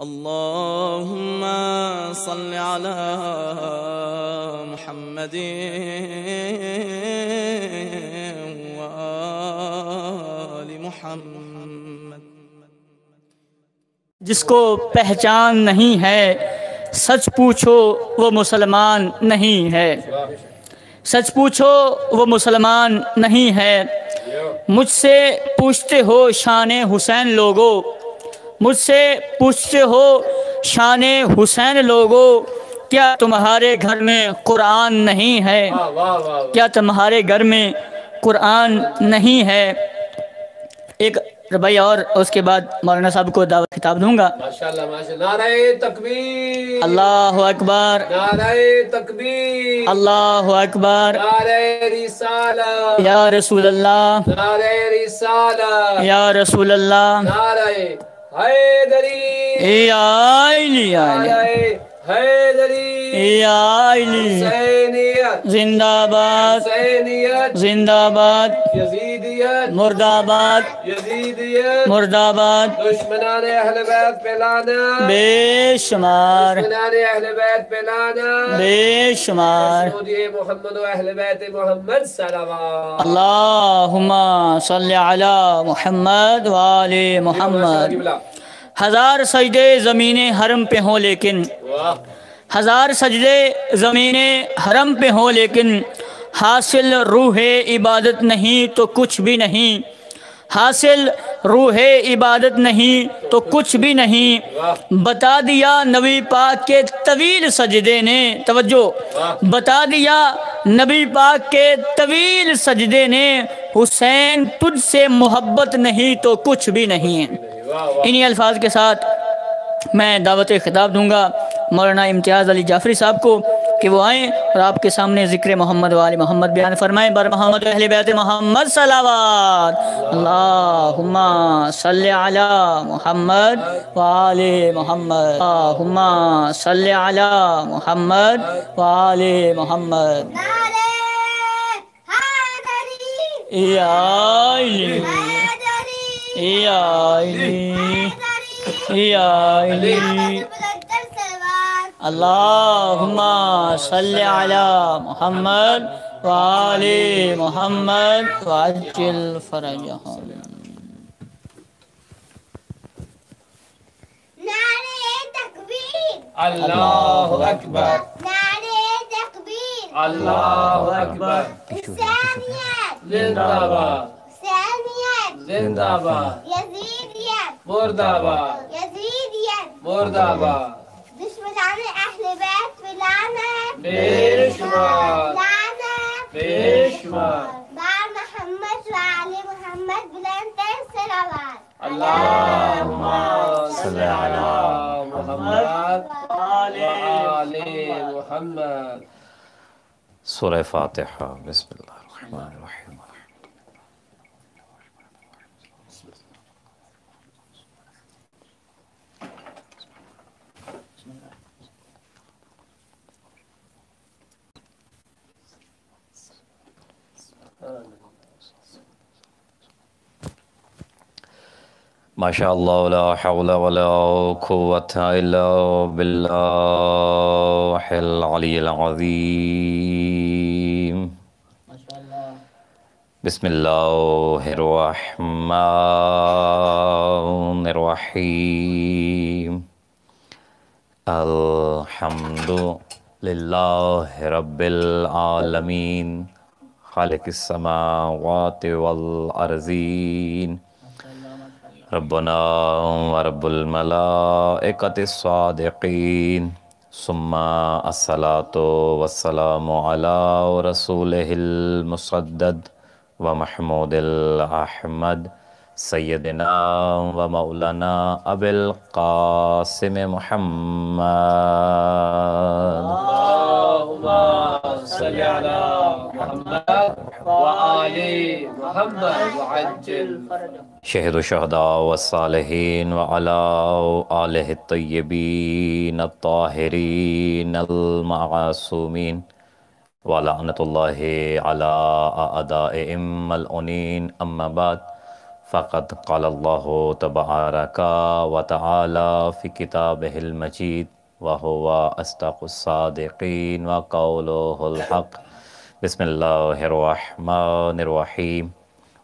اللهم صل على محمد وآل محمد۔ جس کو پہچان نہیں ہے سچ پوچھو وہ مسلمان نہیں ہے، سچ پوچھو وہ مسلمان نہیں ہے۔ مجھ سے پوچھتے ہو شان حسین لوگو، مجھ سے پوچھتے ہو شان حسین لوگو، کیا تمہارے گھر میں قرآن نہیں ہے؟ کیا تمہارے گھر میں قرآن نہیں ہے؟ ایک ربائی اور اس کے بعد مولانا صاحب کو دعوت خطاب دوں گا۔ ماشاءاللہ ماشاءاللہ، نعرہ تکبیر، اللہ اکبر، نعرہ تکبیر، اللہ اکبر، نعرہ رسالہ، یا رسول اللہ، نعرہ رسالہ، یا رسول اللہ، نعرہ حیدری، یا علی، نعرہ حیدری، یا علی، حسینیت زندہ آباد، حسینیت، زندہ آباد، یزیدیت مرد آباد، یزیدیت، مرد آباد، دشمنان اہل بیت پہ لانا، بے شمار، دشمنان اہل بیت پہ لانا، بے شمار۔ محمود محمد و اہل بیت محمد صلوات۔ اللہم صلی علی محمد وآل محمد۔ ہزار سجدے زمین حرم پہ ہوں لیکن، ہزار سجدے زمین حرم پہ ہوں لیکن، حاصل روح عبادت نہیں تو کچھ بھی نہیں، حاصل روح عبادت نہیں تو کچھ بھی نہیں۔ بتا دیا نبی پاک کے طویل سجدے نے، توجہ، بتا دیا نبی پاک کے طویل سجدے نے، حسین تجھ سے محبت نہیں تو کچھ بھی نہیں ہے۔ انہی الفاظ کے ساتھ میں دعوت خطاب دوں گا مولانا امتیاز علی جعفری صاحب کو کہ وہ آئیں اور آپ کے سامنے ذکر محمد و آل محمد بیان فرمائیں۔ بر محمد و اہل بیت محمد صلوات۔ اللہم صلی علی محمد و آل محمد، اللہم صلی علی محمد و آل محمد۔ یا علی، یا علی، یا علی، اللہم صلی علی محمد وآل محمد وعجل فرجہم۔ نعرہ تکبیر، اللہ اکبر، نعرہ تکبیر، اللہ اکبر، حسینیت زندہ باد، حسینیت، زندہ باد، یزیدیت مرد آباد، یزیدیت، مرد آباد، دشمنان اہل بیت پہ لعنت، بے شمار، لعنت، بے شمار۔ بار محمد و آل محمد بلند تر صلوات۔ اللہم صلی علی محمد و آل محمد۔ سورہ فاتحہ۔ بسم اللہ الرحمن الرحیم۔ ماشاء اللہ لا حول ولا قوة الا باللہ العلی العظیم۔ بسم اللہ الرحمن الرحیم۔ الحمد للہ رب العالمین، خالق السماوات والارضین، ربنا ورب الملائکۃ الصادقین، ثم الصلاۃ والسلام علی رسولہ المصدد ومحمود الاحمد سیدنا و مولانا ابی القاسم محمد۔ اللہم صلی علی محمد و آل محمد وعجل شہد الشہداء والصالحین وعلی آلہ الطیبین الطاہرین المعصومین، ولعنت اللہ علی اعدائہم ملعونین۔ اما بعد فقد قال اللہ تبارک و تعالی فی کتابہ المجید وہو اصدق الصادقین وقولہ الحق۔ بسم اللہ الرحمن الرحیم۔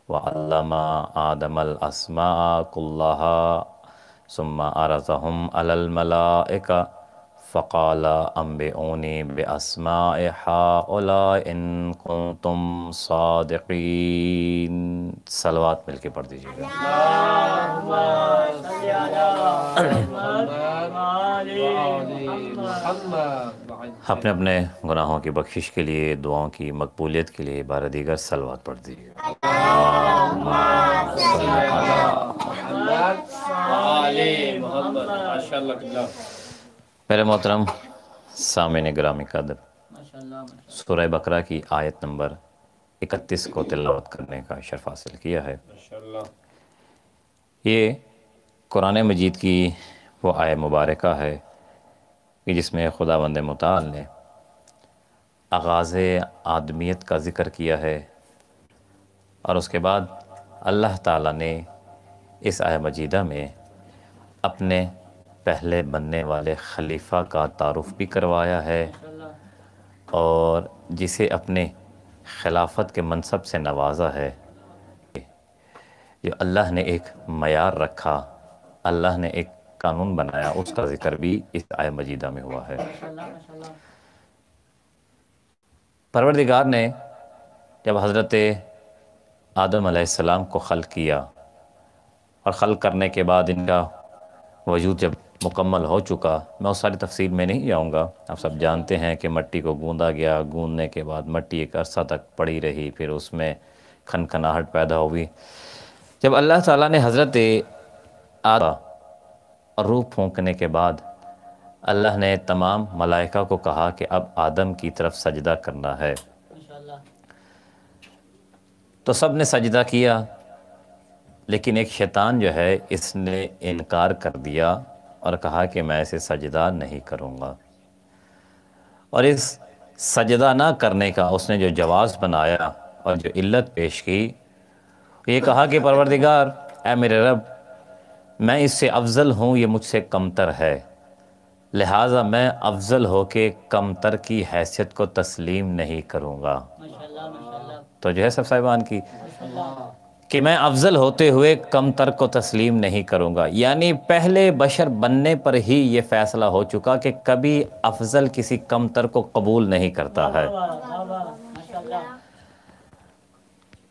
وعلم آدم الاسماء كلها ثم عرضهم على الملائکہ فقال انبئونی باسماء هؤلاء ان کنتم صادقین۔ صلوات مل کے پڑھ دیجیے گا۔ اپنے اپنے گناہوں کی بخشش کے لیے، دعاؤں کی مقبولیت کے لیے بار دیگر صلوات پڑھ دیجیے گا۔ میرے محترم سامعین گرامی قدر، سورہ بقرہ کی آیت نمبر 31 کو تلاوت کرنے کا شرف حاصل کیا ہے۔ یہ قرآن مجید کی وہ آیت مبارکہ ہے کہ جس میں خداوند متعال نے آغاز آدمیت کا ذکر کیا ہے، اور اس کے بعد اللہ تعالیٰ نے اس آیت مجیدہ میں اپنے پہلے بننے والے خلیفہ کا تعارف بھی کروایا ہے، اور جسے اپنے خلافت کے منصب سے نوازا ہے۔ جو اللہ نے ایک معیار رکھا، اللہ نے ایک قانون بنایا، اس کا ذکر بھی اس آیت مجیدہ میں ہوا ہے۔ پروردگار نے جب حضرت آدم علیہ السلام کو خلق کیا، اور خلق کرنے کے بعد ان کا وجود جب مکمل ہو چکا، میں اس ساری تفصیل میں نہیں جاؤں گا، آپ سب جانتے ہیں کہ مٹی کو گوندا گیا، گوندنے کے بعد مٹی ایک عرصہ تک پڑی رہی، پھر اس میں کھنکھناہٹ پیدا ہوئی۔ جب اللہ تعالیٰ نے حضرت آدم اور روح پھونکنے کے بعد اللہ نے تمام ملائکہ کو کہا کہ اب آدم کی طرف سجدہ کرنا ہے، تو سب نے سجدہ کیا، لیکن ایک شیطان جو ہے اس نے انکار کر دیا اور کہا کہ میں اسے سجدہ نہیں کروں گا، اور اس سجدہ نہ کرنے کا اس نے جو جواز بنایا اور جو علت پیش کی، یہ کہا کہ پروردگار اے میرے رب، میں اس سے افضل ہوں، یہ مجھ سے کمتر ہے، لہٰذا میں افضل ہو کے کمتر کی حیثیت کو تسلیم نہیں کروں گا۔ تو جو ہے سب صاحبان کی کہ میں افضل ہوتے ہوئے کمتر کو تسلیم نہیں کروں گا، یعنی پہلے بشر بننے پر ہی یہ فیصلہ ہو چکا کہ کبھی افضل کسی کمتر کو قبول نہیں کرتا ہے۔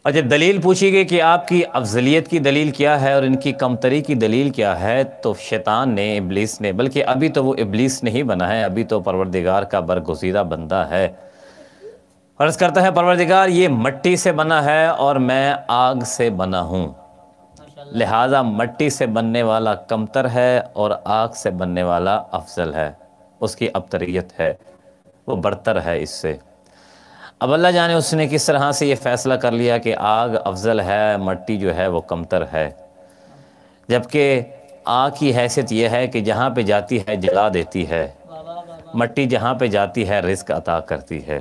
اور جب دلیل پوچھی گئی کہ آپ کی افضلیت کی دلیل کیا ہے اور ان کی کمتری کی دلیل کیا ہے، تو شیطان نے، ابلیس نے، بلکہ ابھی تو وہ ابلیس نہیں بنا ہے، ابھی تو پروردگار کا برگزیدہ بندہ ہے، عرض کرتا ہے پروردگار یہ مٹی سے بنا ہے اور میں آگ سے بنا ہوں، لہٰذا مٹی سے بننے والا کمتر ہے اور آگ سے بننے والا افضل ہے، اس کی ابتریت ہے، وہ برتر ہے اس سے۔ اب اللہ جانے اس نے کس طرح سے یہ فیصلہ کر لیا کہ آگ افضل ہے، مٹی جو ہے وہ کمتر ہے، جبکہ آگ کی حیثیت یہ ہے کہ جہاں پہ جاتی ہے جلا دیتی ہے، مٹی جہاں پہ جاتی ہے رزق عطا کرتی ہے۔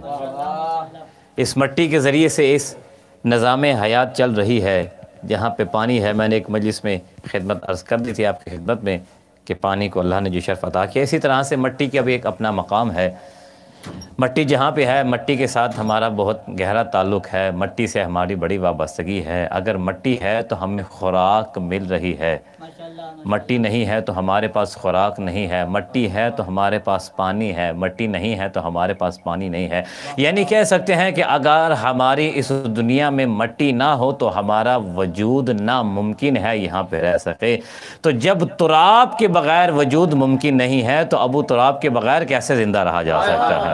اس مٹی کے ذریعے سے اس نظام حیات چل رہی ہے، جہاں پہ پانی ہے۔ میں نے ایک مجلس میں خدمت عرض کر دی تھی آپ کی خدمت میں کہ پانی کو اللہ نے جو شرف عطا کیا، اسی طرح سے مٹی کا بھی ایک اپنا مقام ہے۔ مٹی جہاں پہ ہے، مٹی کے ساتھ ہمارا بہت گہرا تعلق ہے، مٹی سے ہماری بڑی وابستگی ہے۔ اگر مٹی ہے تو ہمیں خوراک مل رہی ہے، مٹی نہیں ہے تو ہمارے پاس خوراک نہیں ہے، مٹی ہے تو ہمارے پاس پانی ہے، مٹی نہیں ہے تو ہمارے پاس پانی نہیں ہے۔ یعنی کہہ سکتے ہیں کہ اگر ہماری اس دنیا میں مٹی نہ ہو تو ہمارا وجود ناممکن ہے یہاں پہ رہ سکے۔ تو جب تراب کے بغیر وجود ممکن نہیں ہے تو ابو تراب کے بغیر کیسے زندہ رہا جا سکتا ہے؟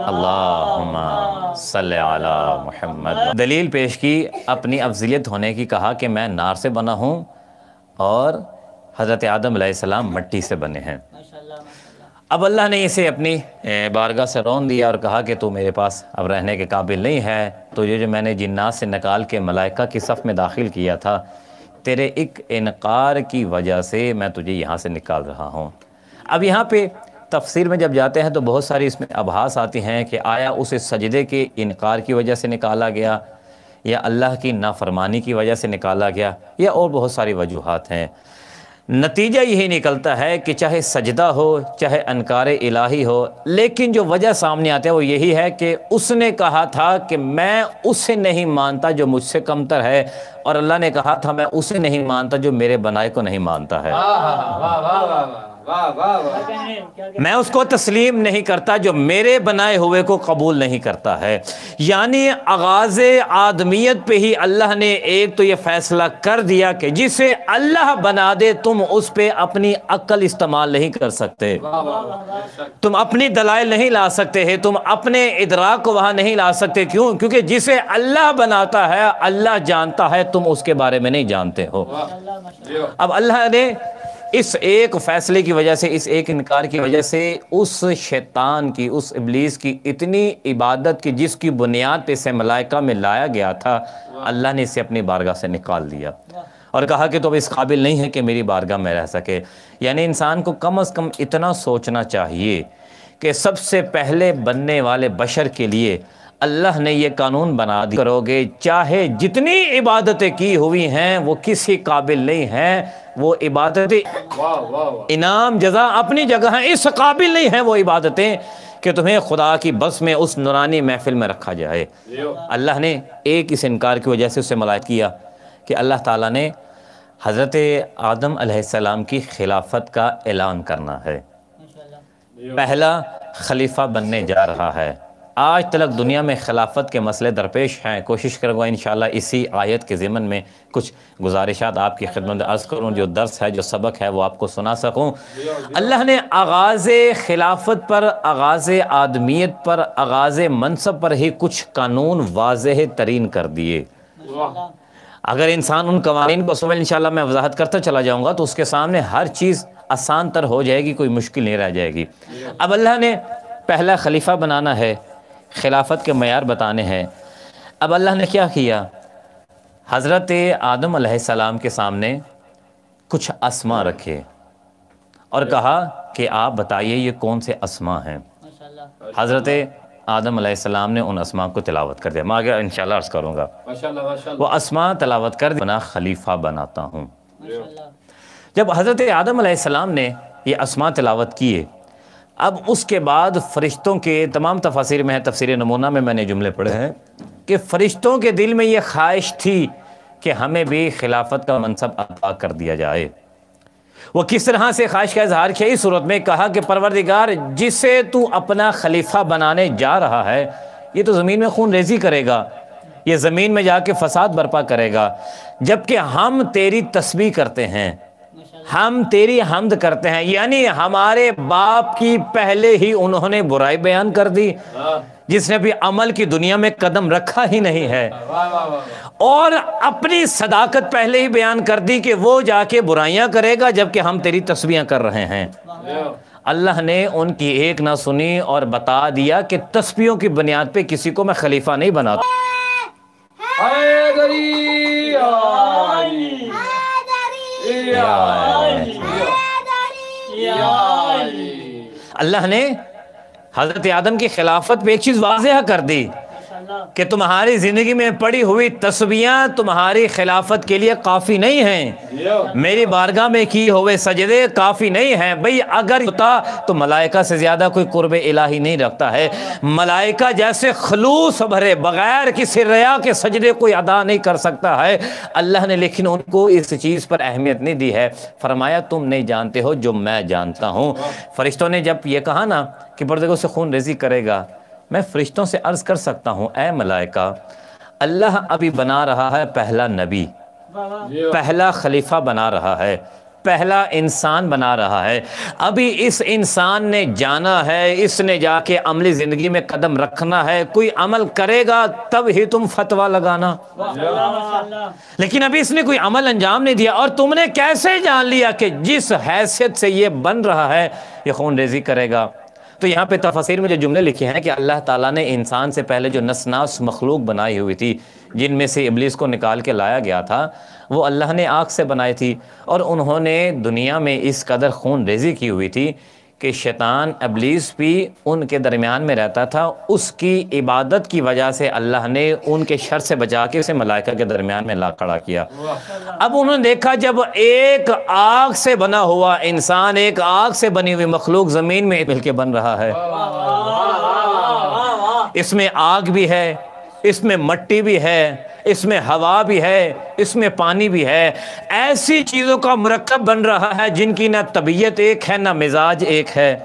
اللہم صلی علی محمد۔ دلیل پیش کی، اپنی افضلیت ہونے کی، کہا کہ میں نار سے بنا ہوں اور حضرت آدم علیہ السلام مٹی سے بنے ہیں۔ اب اللہ نے اسے اپنی بارگاہ سے رون دیا اور کہا کہ تو میرے پاس اب رہنے کے قابل نہیں ہے، تو یہ جو میں نے جنات سے نکال کے ملائکہ کی صف میں داخل کیا تھا، تیرے ایک انکار کی وجہ سے میں تجھے یہاں سے نکال رہا ہوں۔ اب یہاں پہ تفسیر میں جب جاتے ہیں تو بہت ساری اس میں ابحاث آتی ہیں کہ آیا اسے سجدے کے انکار کی وجہ سے نکالا گیا یا اللہ کی نافرمانی کی وجہ سے نکالا گیا یا اور بہت ساری وجوہات ہیں. نتیجہ یہی نکلتا ہے کہ چاہے سجدہ ہو چاہے انکار الہی ہو، لیکن جو وجہ سامنے آتا ہے وہ یہی ہے کہ اس نے کہا تھا کہ میں اسے نہیں مانتا جو مجھ سے کمتر ہے، اور اللہ نے کہا تھا میں اسے نہیں مانتا جو میرے بنائے کو نہیں مانتا ہے. میں اس کو تسلیم نہیں کرتا جو میرے بنائے ہوئے کو قبول نہیں کرتا ہے. یعنی آغاز آدمیت پہ ہی اللہ نے ایک تو یہ فیصلہ کر دیا کہ جسے اللہ بنا دے تم اس پہ اپنی عقل استعمال نہیں کر سکتے، تم اپنی دلائل نہیں لا سکتے ہیں، تم اپنے ادراک کو وہاں نہیں لا سکتے. کیوں؟ کیونکہ جسے اللہ بناتا ہے اللہ جانتا ہے، تم اس کے بارے میں نہیں جانتے ہو. اب اللہ نے اس ایک فیصلے کی وجہ سے، اس ایک انکار کی وجہ سے اس شیطان کی، اس ابلیس کی اتنی عبادت کی جس کی بنیاد پہ اسے ملائکہ میں لایا گیا تھا، اللہ نے اسے اپنی بارگاہ سے نکال دیا اور کہا کہ تو اب اس قابل نہیں ہے کہ میری بارگاہ میں رہ سکے. یعنی انسان کو کم از کم اتنا سوچنا چاہیے کہ سب سے پہلے بننے والے بشر کے لیے اللہ نے یہ قانون بنا دی، کرو گے چاہے جتنی عبادتیں کی ہوئی ہیں وہ کسی قابل نہیں ہیں، وہ عبادتیں انعام جزا اپنی جگہ ہیں، اس قابل نہیں ہیں وہ عبادتیں کہ تمہیں خدا کی بس میں اس نورانی محفل میں رکھا جائے. اللہ نے ایک اس انکار کی وجہ سے اسے ملائک کیا کہ اللہ تعالیٰ نے حضرت آدم علیہ السلام کی خلافت کا اعلان کرنا ہے، پہلا خلیفہ بننے جا رہا ہے. آج تک دنیا میں خلافت کے مسئلے درپیش ہیں. کوشش کروں گا انشاءاللہ اسی آیت کے ضمن میں کچھ گزارشات آپ کی خدمت میں عرض کروں، جو درس ہے جو سبق ہے وہ آپ کو سنا سکوں. اللہ نے آغاز خلافت پر، آغاز آدمیت پر، آغاز منصب پر ہی کچھ قانون واضح ترین کر دیے. اگر انسان ان قوانین کو سمجھ، انشاءاللہ میں وضاحت کرتا چلا جاؤں گا تو اس کے سامنے ہر چیز آسان تر ہو جائے گی، کوئی مشکل نہیں رہ جائے گی. اب اللہ نے پہلا خلیفہ بنانا ہے، خلافت کے معیار بتانے ہیں. اب اللہ نے کیا کیا؟ حضرت آدم علیہ السلام کے سامنے کچھ اسماء رکھے اور کہا کہ آپ بتائیے یہ کون سے اسماء ہیں. حضرت آدم علیہ السلام نے ان اسماء کو تلاوت کر دیا. میں آگے انشاءاللہ عرض کروں گا. وہ اسماء تلاوت کر دیا، خلیفہ بناتا ہوں. جب حضرت آدم علیہ السلام نے یہ اسماء تلاوت کیے، اب اس کے بعد فرشتوں کے تمام تفاسیر میں ہے، تفسیر نمونہ میں نے جملے پڑھے ہیں کہ فرشتوں کے دل میں یہ خواہش تھی کہ ہمیں بھی خلافت کا منصب عطا کر دیا جائے. وہ کس طرح سے خواہش کا اظہار کیا؟ اس صورت میں کہا کہ پروردگار جسے تو اپنا خلیفہ بنانے جا رہا ہے یہ تو زمین میں خون ریزی کرے گا، یہ زمین میں جا کے فساد برپا کرے گا، جبکہ ہم تیری تسبیح کرتے ہیں، ہم تیری حمد کرتے ہیں. یعنی ہمارے باپ کی پہلے ہی انہوں نے برائی بیان کر دی، جس نے بھی عمل کی دنیا میں قدم رکھا ہی نہیں ہے، اور اپنی صداقت پہلے ہی بیان کر دی کہ وہ جا کے برائیاں کرے گا جبکہ ہم تیری تسبیحاں کر رہے ہیں. اللہ نے ان کی ایک نہ سنی اور بتا دیا کہ تسبیحوں کی بنیاد پہ کسی کو میں خلیفہ نہیں بناتا. اللہ نے حضرت آدم کی خلافت پہ ایک چیز واضح کر دی کہ تمہاری زندگی میں پڑی ہوئی تسبیحاں تمہاری خلافت کے لیے کافی نہیں ہیں، میری بارگاہ میں کی ہوئے سجدے کافی نہیں ہیں. بھئی اگر ہوتا تو ملائکہ سے زیادہ کوئی قرب الہی نہیں رکھتا ہے. ملائکہ جیسے خلوص بھرے بغیر کسی ریا کے سجدے کوئی ادا نہیں کر سکتا ہے. اللہ نے لیکن ان کو اس چیز پر اہمیت نہیں دی ہے. فرمایا تم نہیں جانتے ہو جو میں جانتا ہوں. فرشتوں نے جب یہ کہا نا کہ پردگاہ سے خون ریزی کرے گا، میں فرشتوں سے عرض کر سکتا ہوں اے ملائکہ، اللہ ابھی بنا رہا ہے پہلا نبی، پہلا خلیفہ بنا رہا ہے، پہلا انسان بنا رہا ہے. ابھی اس انسان نے جانا ہے، اس نے جا کے عملی زندگی میں قدم رکھنا ہے، کوئی عمل کرے گا تب ہی تم فتویٰ لگانا. لیکن ابھی اس نے کوئی عمل انجام نہیں دیا، اور تم نے کیسے جان لیا کہ جس حیثیت سے یہ بن رہا ہے یہ خون ریزی کرے گا؟ تو یہاں پہ تفاسیر میں جو جملے لکھے ہیں کہ اللہ تعالیٰ نے انسان سے پہلے جو نسناس مخلوق بنائی ہوئی تھی، جن میں سے ابلیس کو نکال کے لایا گیا تھا، وہ اللہ نے آگ سے بنائی تھی، اور انہوں نے دنیا میں اس قدر خون ریزی کی ہوئی تھی کہ شیطان ابلیس بھی ان کے درمیان میں رہتا تھا، اس کی عبادت کی وجہ سے اللہ نے ان کے شر سے بچا کے اسے ملائکہ کے درمیان میں لا کھڑا کیا۔ اب انہوں نے دیکھا جب ایک آگ سے بنا ہوا انسان، ایک آگ سے بنی ہوئی مخلوق زمین میں مل کے بن رہا ہے، اس میں آگ بھی ہے، اس میں مٹی بھی ہے، اس میں ہوا بھی ہے، اس میں پانی بھی ہے، ایسی چیزوں کا مرکب بن رہا ہے جن کی نہ طبیعت ایک ہے نہ مزاج ایک ہے۔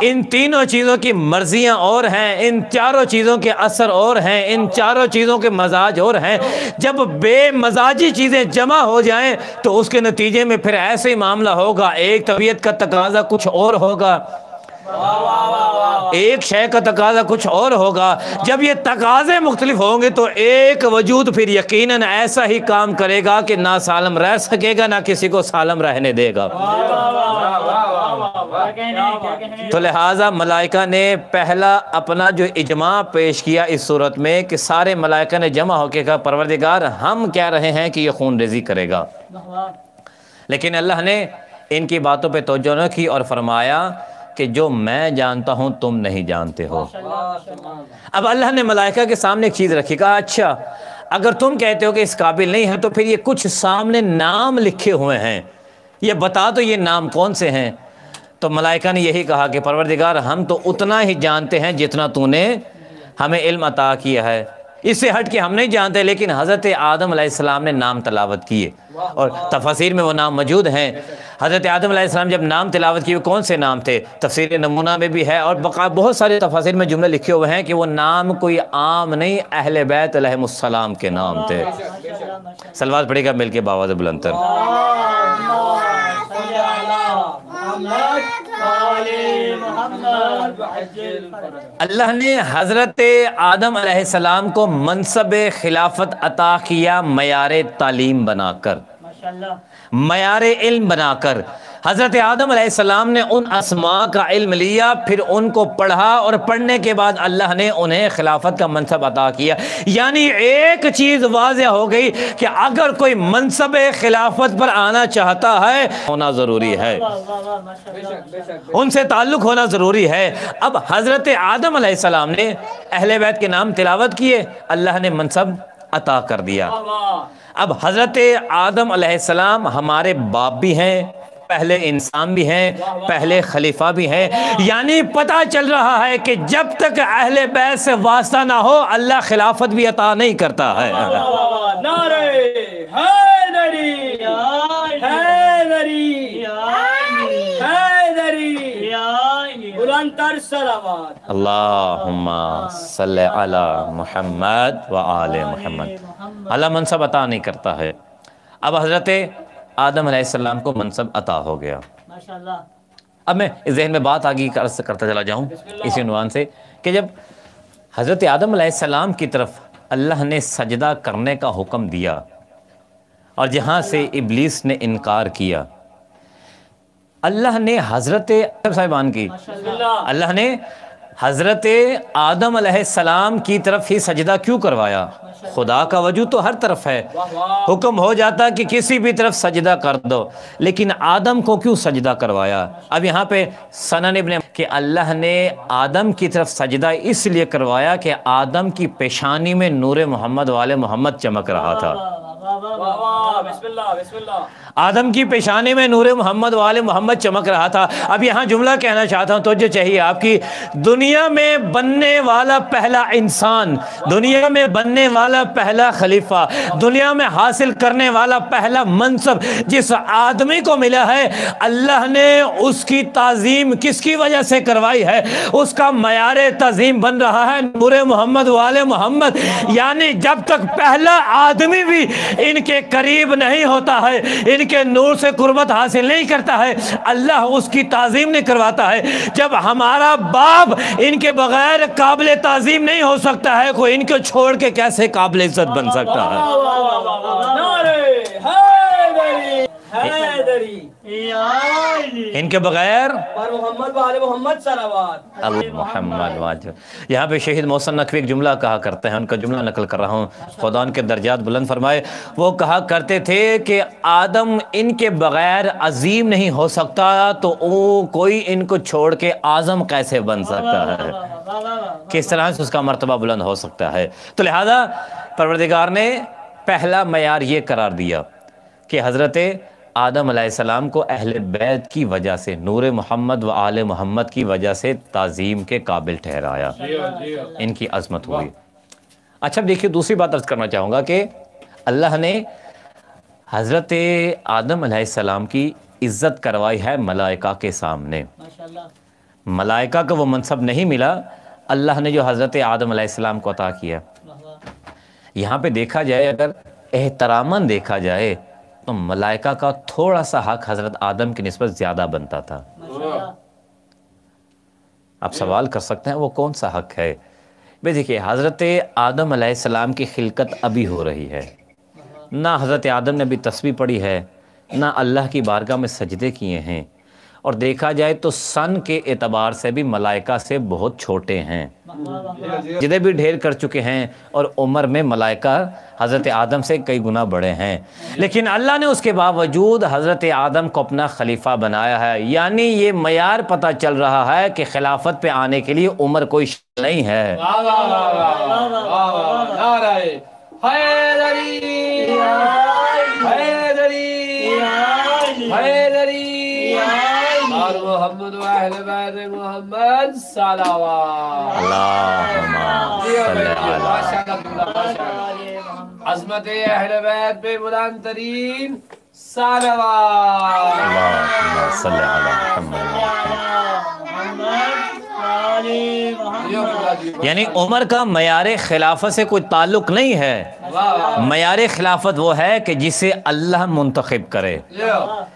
ان تینوں چیزوں کی مرضیاں اور ہیں، ان چاروں چیزوں کے اثر اور ہیں، ان چاروں چیزوں کے مزاج اور ہیں۔ جب بے مزاجی چیزیں جمع ہو جائیں تو اس کے نتیجے میں پھر ایسے ہی معاملہ ہوگا، ایک طبیعت کا تقاضا کچھ اور ہوگا، ایک شے کا تقاضا کچھ اور ہوگا۔ جب یہ تقاضے مختلف ہوں گے تو ایک وجود پھر یقیناً ایسا ہی کام کرے گا کہ نہ سالم رہ سکے گا نہ کسی کو سالم رہنے دے گا۔ تو لہٰذا ملائکہ نے پہلا اپنا جو اجماع پیش کیا اس صورت میں کہ سارے ملائکہ نے جمع ہو کے کہا پروردگار ہم کہہ رہے ہیں کہ یہ خون ریزی کرے گا، لیکن اللہ نے ان کی باتوں پہ توجہ نہ کی اور فرمایا کہ جو میں جانتا ہوں تم نہیں جانتے ہو۔ اب اللہ نے ملائکہ کے سامنے ایک چیز رکھی، کہا اچھا اگر تم کہتے ہو کہ اس قابل نہیں ہے تو پھر یہ کچھ سامنے نام لکھے ہوئے ہیں، یہ بتا دو یہ نام کون سے ہیں۔ تو ملائکہ نے یہی کہا کہ پروردگار ہم تو اتنا ہی جانتے ہیں جتنا تو نے ہمیں علم عطا کیا ہے، اس سے ہٹ کے ہم نہیں جانتے، لیکن حضرت آدم علیہ السلام نے نام تلاوت کیے اور تفاسیر میں وہ نام موجود ہیں۔ حضرت آدم علیہ السلام جب نام تلاوت کیے کون سے نام تھے؟ تفسیر نمونہ میں بھی ہے اور بہت سارے تفاسیر میں جملے لکھے ہوئے ہیں کہ وہ نام کوئی عام نہیں، اہل بیت علیہم السلام کے نام تھے۔ صلوات پڑھے گا مل کے باواز بلند تر۔ اللہ نے حضرت آدم علیہ السلام کو منصب خلافت عطا کیا معیار تعلیم بنا کر، معیار علم بنا کر۔ حضرت آدم علیہ السلام نے ان اسماء کا علم لیا، پھر ان کو پڑھا اور پڑھنے کے بعد اللہ نے انہیں خلافت کا منصب عطا کیا۔ یعنی ایک چیز واضح ہو گئی کہ اگر کوئی منصب خلافت پر آنا چاہتا ہے ہونا ضروری ہے، ان سے تعلق ہونا ضروری ہے۔ اب حضرت آدم علیہ السلام نے اہل بیت کے نام تلاوت کیے، اللہ نے منصب عطا کر دیا۔ اب حضرت آدم علیہ السلام ہمارے باپ بھی ہیں، پہلے انسان بھی ہیں، پہلے خلیفہ بھی ہیں، یعنی پتہ چل رہا ہے کہ جب تک اہل بیت سے واسطہ نہ ہو اللہ خلافت بھی عطا نہیں کرتا ہے۔ نعرہ حیدری حیدری حیدری بلندتر صلوات اللہم صلی علی محمد و آل محمد۔ اللہ منصب عطا نہیں کرتا ہے۔ اب حضرت آدم علیہ السلام کو منصب عطا ہو گیا۔ اب میں اس ذہن میں بات آگے کرتا چلا جاؤں اسی عنوان سے کہ جب حضرت آدم علیہ السلام کی طرف اللہ نے سجدہ کرنے کا حکم دیا اور جہاں سے ابلیس نے انکار کیا، اللہ نے حضرت صاحبان کی اللہ نے حضرت آدم علیہ السلام کی طرف ہی سجدہ کیوں کروایا؟ خدا کا وجود تو ہر طرف ہے، حکم ہو جاتا کہ کسی بھی طرف سجدہ کر دو، لیکن آدم کو کیوں سجدہ کروایا؟ اب یہاں پہ سنن ابن کہ اللہ نے آدم کی طرف سجدہ اس لیے کروایا کہ آدم کی پیشانی میں نور محمد والے محمد چمک رہا تھا۔ آدم کی پیشانی میں نور محمد والے محمد چمک رہا تھا۔ اب یہاں جملہ کہنا چاہتا ہوں، توجہ چاہیے آپ کی، دنیا میں بننے والا پہلا انسان، دنیا میں بننے والا پہلا خلیفہ، دنیا میں حاصل کرنے والا پہلا منصب جس آدمی کو ملا ہے، اللہ نے اس کی تعظیم کس کی وجہ سے کروائی ہے؟ اس کا معیار تعظیم بن رہا ہے نور محمد والے محمد۔ یعنی جب تک پہلا آدمی بھی ان کے قریب نہیں ہوتا ہے، ان کے نور سے قربت حاصل نہیں کرتا ہے، اللہ اس کی تعظیم نہیں کرواتا ہے۔ جب ہمارا باپ ان کے بغیر قابل تعظیم نہیں ہو سکتا ہے، کوئی ان کو چھوڑ کے کیسے قابل عزت بن سکتا ہے؟ ان کے بغیر پر محمد و آل محمد صلوات محمد واجب۔ یہاں پہ شہید محسن نقوی ایک جملہ کہا کرتے ہیں، ان کا جملہ نقل کر رہا ہوں، خدا ان کے درجات بلند فرمائے۔ وہ کہا کرتے تھے کہ آدم ان کے بغیر عظیم نہیں ہو سکتا، تو کوئی ان کو چھوڑ کے اعظم کیسے بن سکتا ہے، کس طرح سے اس کا مرتبہ بلند ہو سکتا ہے۔ تو لہذا پروردگار نے پہلا معیار یہ قرار دیا کہ حضرت آدم علیہ السلام کو اہل بیت کی وجہ سے، نور محمد و آل محمد کی وجہ سے تعظیم کے قابل ٹھہرایا، ان کی عظمت ہوئی۔ اچھا دیکھیے دوسری بات عرض کرنا چاہوں گا کہ اللہ نے حضرت آدم علیہ السلام کی عزت کروائی ہے ملائکہ کے سامنے۔ ملائکہ کا وہ منصب نہیں ملا اللہ نے جو حضرت آدم علیہ السلام کو عطا کیا۔ یہاں پہ دیکھا جائے، اگر احتراماً دیکھا جائے تو ملائکہ کا تھوڑا سا حق حضرت آدم کی نسبت زیادہ بنتا تھا۔ آپ سوال کر سکتے ہیں وہ کون سا حق ہے؟ بھئی دیکھیے، حضرت آدم علیہ السلام کی خلقت ابھی ہو رہی ہے، نہ حضرت آدم نے ابھی تسبیح پڑھی ہے، نہ اللہ کی بارگاہ میں سجدے کیے ہیں، اور دیکھا جائے تو سن کے اعتبار سے بھی ملائکہ سے بہت چھوٹے ہیں، جدے بھی ڈھیر کر چکے ہیں، اور عمر میں ملائکہ حضرت آدم سے کئی گنا بڑے ہیں، لیکن اللہ نے اس کے باوجود حضرت آدم کو اپنا خلیفہ بنایا ہے۔ یعنی یہ معیار پتہ چل رہا ہے کہ خلافت پہ آنے کے لیے عمر کوئی شرط نہیں ہے۔ نعرہ حیدری حیدری حیدری اور محمد و اہل بیت محمد صلوات۔ اللہم صلی علی عظمت اہل بیت پہ بلند ترین صلوات۔ اللہم صلی علی محمد۔ یعنی عمر کا معیار خلافت سے کوئی تعلق نہیں ہے، معیار خلافت وہ ہے کہ جسے اللہ منتخب کرے،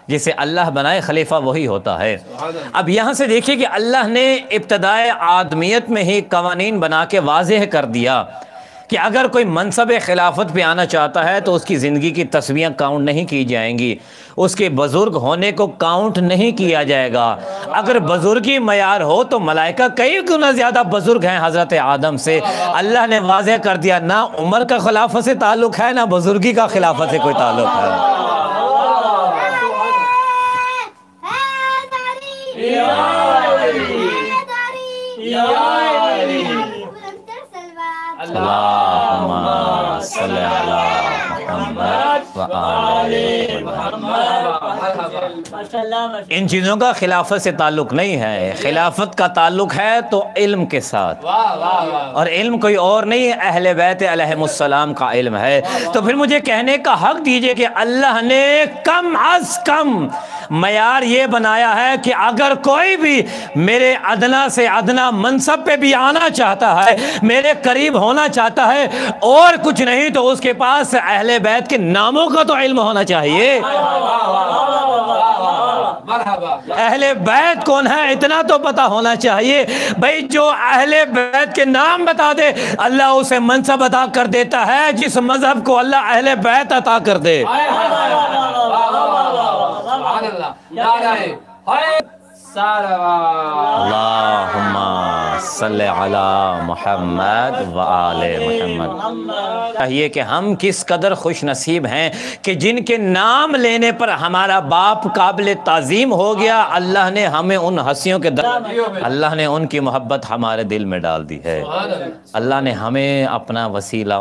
جسے اللہ بنائے خلیفہ وہی ہوتا ہے۔ اب یہاں سے دیکھیے کہ اللہ نے ابتدائے آدمیت میں ہی قوانین بنا کے واضح کر دیا کہ اگر کوئی منصب خلافت پہ آنا چاہتا ہے تو اس کی زندگی کی تسبیحیں کاؤنٹ نہیں کی جائیں گی، اس کے بزرگ ہونے کو کاؤنٹ نہیں کیا جائے گا۔ اگر بزرگی معیار ہو تو ملائکہ کئی گنا زیادہ بزرگ ہیں حضرت آدم سے۔ اللہ نے واضح کر دیا نہ عمر کا خلافت سے تعلق ہے، نہ بزرگی کا خلافت سے کوئی تعلق ہے۔ اللہم صلی علی محمد و آل محمد۔ ان چیزوں کا خلافت سے تعلق نہیں ہے، خلافت کا تعلق ہے تو علم کے ساتھ، اور علم کوئی اور نہیں اہل بیت علیہم السلام کا علم ہے۔ تو پھر مجھے کہنے کا حق دیجئے کہ اللہ نے کم از کم معیار یہ بنایا ہے کہ اگر کوئی بھی میرے ادنا سے ادنا منصب پہ بھی آنا چاہتا ہے، میرے قریب ہونا چاہتا ہے، اور کچھ نہیں تو اس کے پاس اہل بیت کے ناموں کا تو علم ہونا چاہیے۔ اہل بیت کون ہے اتنا تو پتہ ہونا چاہیے۔ بھئی جو اہل بیت کے نام بتا دے اللہ اسے منصب عطا کر دیتا ہے، جس مذہب کو اللہ اہل بیت عطا کر دے۔ اللہم صلی علی محمد و آل محمد۔ چاہیے کہ ہم کس قدر خوش نصیب ہیں کہ جن کے نام لینے پر ہمارا باپ قابل تعظیم ہو گیا، اللہ نے ہمیں ان ہستیوں کے اللہ نے ان کی محبت ہمارے دل میں ڈال دی ہے، اللہ نے ہمیں اپنا وسیلہ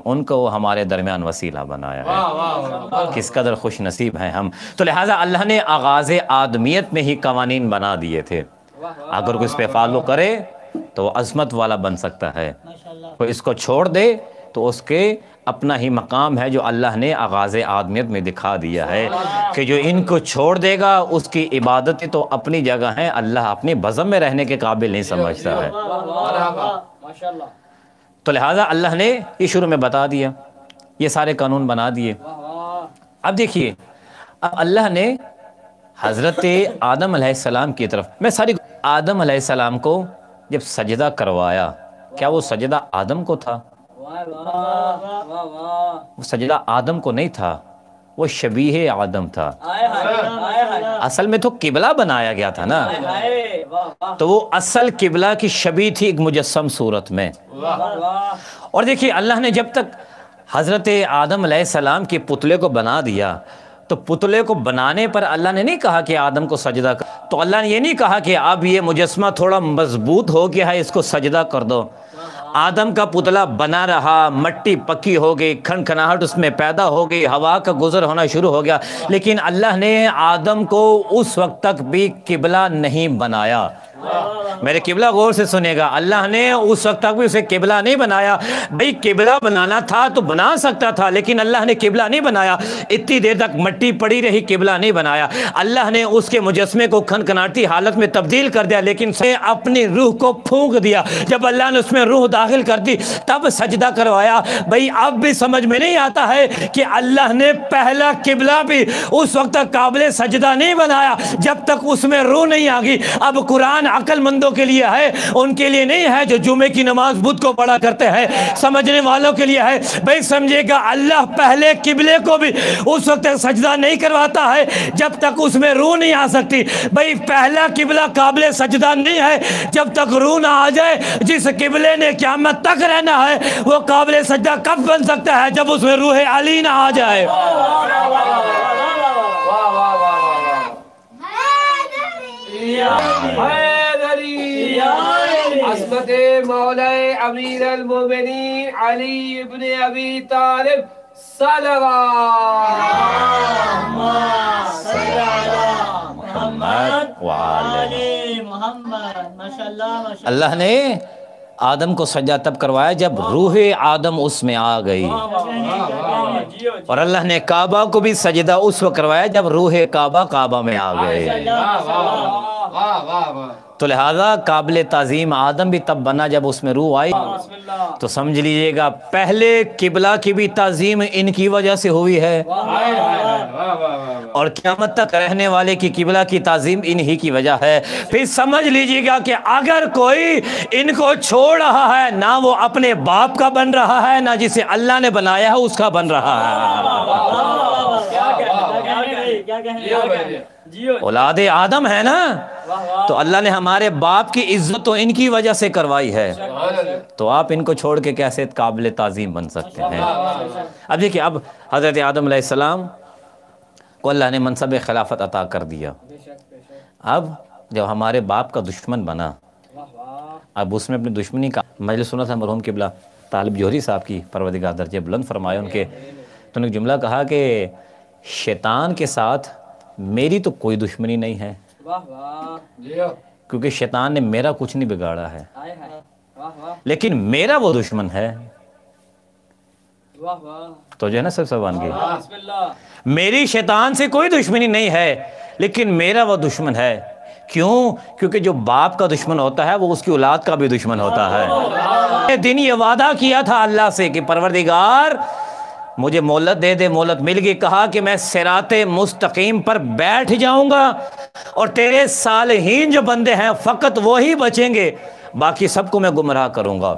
ان کو ہمارے درمیان وسیلہ بنایا ہے۔ کس قدر خوش نصیب ہیں ہم۔ تو لہٰذا اللہ نے آغاز آدمیت میں ہی قوانین بنا دیے تھے، اگر کوئی اس پہ فالو کرے تو وہ عظمت والا بن سکتا ہے، کوئی اس کو چھوڑ دے تو اس کے اپنا ہی مقام ہے جو اللہ نے آغاز آدمیت میں دکھا دیا ہے کہ جو ان کو چھوڑ دے گا اس کی عبادتیں تو اپنی جگہ ہیں، اللہ اپنی بزم میں رہنے کے قابل نہیں سمجھتا ہے۔ تو لہٰذا اللہ نے یہ شروع میں بتا دیا، یہ سارے قانون بنا دیے۔ اب دیکھیے، اب اللہ نے حضرت آدم علیہ السلام کی طرف آدم علیہ السلام کو جب سجدہ کروایا، کیا وہ سجدہ آدم کو تھا؟ وہ سجدہ آدم کو نہیں تھا، وہ شبیہ آدم تھا، آئے ہائے آئے ہائے اصل میں تو قبلہ بنایا گیا تھا نا، ہائے واہ واہ تو وہ اصل قبلہ کی شبیہ تھی ایک مجسم صورت میں۔ واہ واہ اور دیکھیے اللہ نے جب تک حضرت آدم علیہ السلام کے پتلے کو بنا دیا تو پتلے کو بنانے پر اللہ نے نہیں کہا کہ آدم کو سجدہ کر، تو اللہ نے یہ نہیں کہا کہ اب یہ مجسمہ تھوڑا مضبوط ہو گیا ہے اس کو سجدہ کر دو۔ آدم کا پتلا بنا رہا، مٹی پکی ہو گئی، کھنکھناہٹ اس میں پیدا ہو گئی، ہوا کا گزر ہونا شروع ہو گیا، لیکن اللہ نے آدم کو اس وقت تک بھی قبلہ نہیں بنایا۔ میرے قبلہ غور سے سنیے گا، اللہ نے اس وقت تک بھی اسے قبلہ نہیں بنایا۔ بھئی قبلہ بنانا تھا تو بنا سکتا تھا، لیکن اللہ نے قبلہ نہیں بنایا، اتنی دیر تک مٹی پڑی رہی، قبلہ نہیں بنایا۔ اللہ نے اس کے مجسمے کو کھنکھناتی حالت میں تبدیل کر دیا، لیکن اپنی روح کو پھونک دیا۔ جب اللہ نے اس میں روح داخل کر دی تب سجدہ کروایا۔ بھئی اب بھی سمجھ میں نہیں آتا ہے کہ اللہ نے پہلا قبلہ بھی اس وقت تک قابل سجدہ نہیں بنایا جب تک اس میں روح نہیں آ گئی۔ اب قرآن عقل مندوں کے لیے ہے، ان کے لیے نہیں ہے جو جمعے کی نماز بدھ کو پڑھا کرتے ہیں، سمجھنے والوں کے لیے ہے۔ بھئی سمجھے گا اللہ پہلے قبلے کو بھی اس وقت تک سجدہ نہیں کرواتا ہے جب تک اس میں روح نہیں آ سکتی۔ بھئی پہلا قبلہ قابل سجدہ نہیں ہے جب تک روح نہ آ جائے۔ جس قبلے نے قیامت تک رہنا ہے وہ قابل سجدہ کب بن سکتا ہے؟ جب اس میں روح علی نہ آ جائے۔ عصمت مولا امیر المومنین علی ابن ابی طالب صلوات محمد وعلی محمد۔ ماشاءاللہ اللہ نے آدم کو سجدہ تب کروایا جب روح آدم اس میں آ گئی، اور اللہ نے کعبہ کو بھی سجدہ اس وقت کروایا جب روح کعبہ میں آ گئے۔ تو لہذا قابل تعظیم آدم بھی تب بنا جب اس میں روح آئی۔ تو سمجھ لیجئے گا پہلے قبلہ کی بھی تعظیم ان کی وجہ سے ہوئی ہے، اور قیامت تک رہنے والے کی قبلہ کی تعظیم انہی کی وجہ ہے۔ پھر سمجھ لیجئے گا کہ اگر کوئی ان کو چھوڑ رہا ہے، نہ وہ اپنے باپ کا بن رہا ہے، نہ جسے اللہ نے بنایا ہے اس کا بن رہا ہے۔ اولاد آدم ہے نا، تو اللہ نے ہمارے باپ کی عزت تو ان کی وجہ سے کروائی ہے، تو آپ ان کو چھوڑ کے کیسے قابل تعظیم بن سکتے ہیں؟ اب دیکھیں، اب حضرت آدم علیہ السلام کو اللہ نے منصب خلافت عطا کر دیا۔ اب جب ہمارے باپ کا دشمن بنا، اب اس میں اپنی دشمنی کا مجلس سنا تھا مرحوم قبلہ طالب جوہری صاحب کی پروردگار درجہ بلند فرمائے ان کے، تو انہوں نے جملہ کہا کہ شیطان کے ساتھ میری تو کوئی دشمنی نہیں ہے، کیونکہ شیطان نے میرا کچھ نہیں بگاڑا ہے، لیکن میرا وہ دشمن ہے۔ تو جو ہے نا سب سبان کی، میری شیطان سے کوئی دشمنی نہیں ہے لیکن میرا وہ دشمن ہے۔ کیوں؟ کیونکہ جو باپ کا دشمن ہوتا ہے وہ اس کی اولاد کا بھی دشمن ہوتا ہے۔ دن یہ وعدہ کیا تھا اللہ سے کہ پروردگار مجھے مہلت دے دے، مہلت مل گئی، کہا کہ میں صراط مستقیم پر بیٹھ جاؤں گا اور تیرے صالحین جو بندے ہیں فقط وہی بچیں گے، باقی سب کو میں گمراہ کروں گا،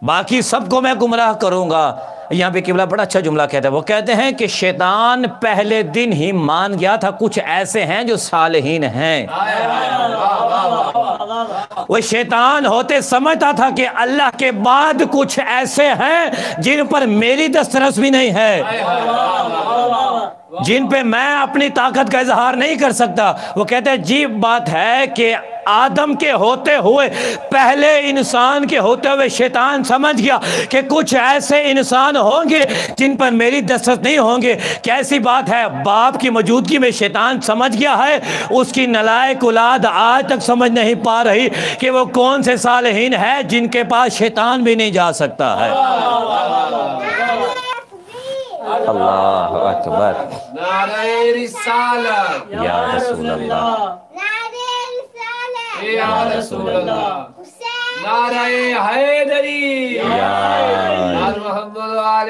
باقی سب کو میں گمراہ کروں گا۔ یہاں پہ قبلہ بڑا اچھا جملہ کہتا ہے، وہ کہتے ہیں کہ شیطان پہلے دن ہی مان گیا تھا کچھ ایسے ہیں جو صالحین ہیں۔ وہ شیطان ہوتے سمجھتا تھا کہ اللہ کے بعد کچھ ایسے ہیں جن پر میری دسترس بھی نہیں ہے، جن پہ میں اپنی طاقت کا اظہار نہیں کر سکتا۔ وہ کہتے ہیں عجیب بات ہے کہ آدم کے ہوتے ہوئے، پہلے انسان کے ہوتے ہوئے شیطان سمجھ گیا کہ کچھ ایسے انسان ہوں گے جن پر میری دسترس نہیں ہوں گے۔ کیسی بات ہے، باپ کی موجودگی میں شیطان سمجھ گیا ہے، اس کی نالائق اولاد آج تک سمجھ نہیں پا رہی کہ وہ کون سے صالحین ہیں جن کے پاس شیطان بھی نہیں جا سکتا ہے۔ اللہ اکبر، نعرہ رسالت یا رسول اللہ، یا رسول اللہ، نعرہ حیدری، یا محمد و آل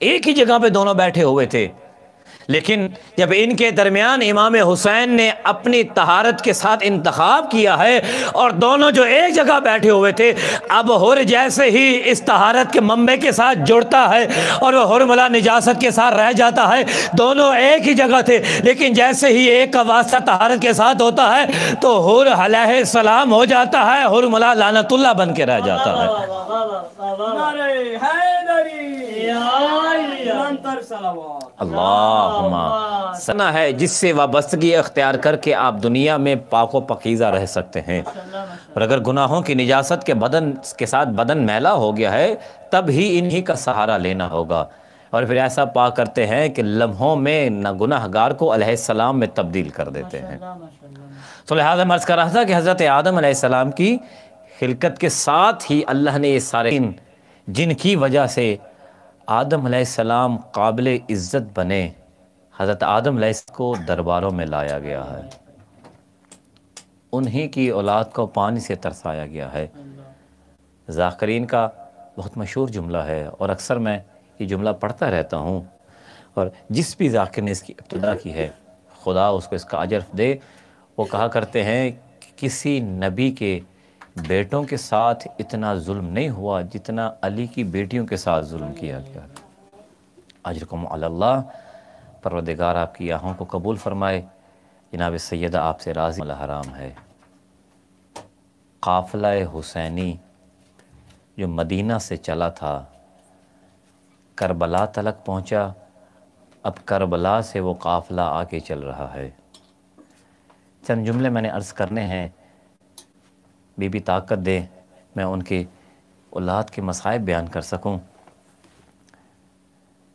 ایک ہی جگہ پہ دونوں بیٹھے ہوئے تھے، لیکن جب ان کے درمیان امام حسین نے اپنی طہارت کے ساتھ انتخاب کیا ہے اور دونوں جو ایک جگہ بیٹھے ہوئے تھے، اب حر جیسے ہی اس طہارت کے منبع کے ساتھ جڑتا ہے اور وہ حرملہ نجاست کے ساتھ رہ جاتا ہے، دونوں ایک ہی جگہ تھے، لیکن جیسے ہی ایک کا واسطہ طہارت کے ساتھ ہوتا ہے تو حر علیہ السلام ہو جاتا ہے، حرملہ لعنت اللہ بن کے رہ جاتا ہے۔ اللہم سنا ہے جس سے وابستگی اختیار کر کے آپ دنیا میں پاک و پاکیزہ رہ سکتے ہیں، اور اگر گناہوں کی نجاست کے ساتھ بدن میلا ہو گیا ہے تب ہی انہی کا سہارا لینا ہوگا، اور پھر ایسا پاک کرتے ہیں کہ لمحوں میں نہ گناہگار کو علیہ السلام میں تبدیل کر دیتے ہیں۔ تو لہذا میں عرض کر رہا تھا کہ حضرت آدم علیہ السلام کی خلقت کے ساتھ ہی اللہ نے یہ سارے جن کی وجہ سے آدم علیہ السلام قابل عزت بنے، حضرت آدم علیہ السلام کو درباروں میں لایا گیا ہے، انہی کی اولاد کو پانی سے ترسایا گیا ہے۔ ذاکرین کا بہت مشہور جملہ ہے اور اکثر میں یہ جملہ پڑھتا رہتا ہوں، اور جس بھی ذاکر نے اس کی ابتدا کی ہے خدا اس کو اس کا اجر دے، وہ کہا کرتے ہیں کہ کسی نبی کے بیٹوں کے ساتھ اتنا ظلم نہیں ہوا جتنا علی کی بیٹیوں کے ساتھ ظلم کیا گیا۔ اجرکم علی اللہ، پروردگار آپ کی آہوں کو قبول فرمائے۔ جناب سیدہ آپ سے راضی حرام ہے۔ قافلہ حسینی جو مدینہ سے چلا تھا کربلا تلک پہنچا، اب کربلا سے وہ قافلہ آگے چل رہا ہے۔ چند جملے میں نے عرض کرنے ہیں، بی بی طاقت دے میں ان کے اولاد کے مصائب بیان کر سکوں۔